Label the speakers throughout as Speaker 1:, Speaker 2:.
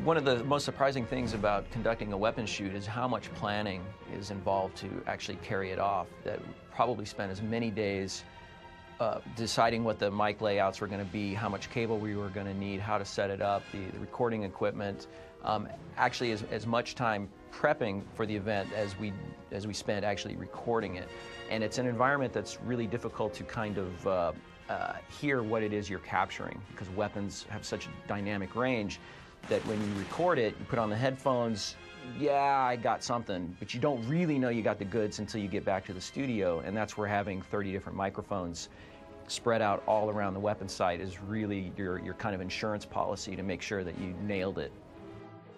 Speaker 1: One of the most surprising things about conducting a weapons shoot is how much planning is involved to actually carry it off. That probably spent as many days deciding what the mic layouts were going to be, how much cable we were going to need, how to set it up, the recording equipment. Actually, as much time prepping for the event as we spent actually recording it. And it's an environment that's really difficult to kind of hear what it is you're capturing, because weapons have such a dynamic range that when you record it, you put on the headphones, yeah, I got something, but you don't really know you got the goods until you get back to the studio, and that's where having 30 different microphones spread out all around the weapon site is really your kind of insurance policy to make sure that you nailed it.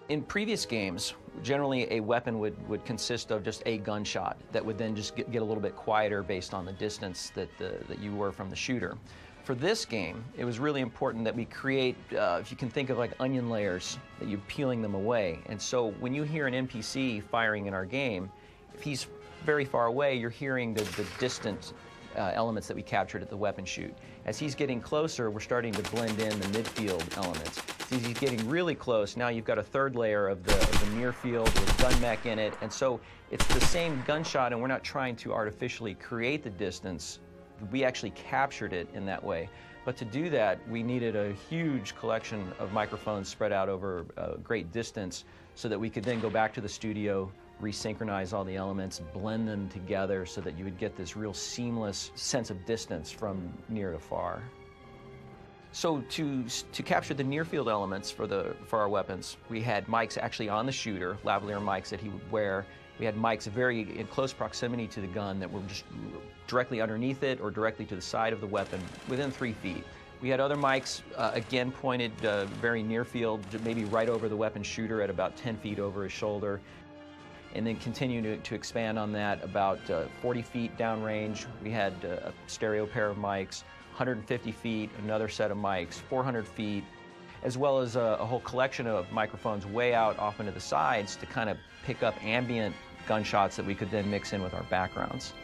Speaker 1: In previous games, generally a weapon would consist of just a gunshot that would then just get a little bit quieter based on the distance that you were from the shooter. For this game, it was really important that we create, if you can think of like onion layers, that you're peeling them away. And so when you hear an NPC firing in our game, if he's very far away, you're hearing the distant elements that we captured at the weapon shoot. As he's getting closer, we're starting to blend in the midfield elements. As he's getting really close, now you've got a third layer of the near field with gun mech in it. And so it's the same gunshot, and we're not trying to artificially create the distance. We actually captured it in that way. But to do that, we needed a huge collection of microphones spread out over a great distance so that we could then go back to the studio, resynchronize all the elements, blend them together so that you would get this real seamless sense of distance from near to far. So to capture the near field elements for our weapons, we had mics actually on the shooter, lavalier mics that he would wear. We had mics very in close proximity to the gun that were just directly underneath it or directly to the side of the weapon within 3 feet. We had other mics, again, pointed very near field, maybe right over the weapon shooter at about 10 feet over his shoulder. And then continue to expand on that about 40 feet downrange. We had a stereo pair of mics, 150 feet, another set of mics, 400 feet, as well as a whole collection of microphones way out off into the sides to kind of pick up ambient gunshots that we could then mix in with our backgrounds.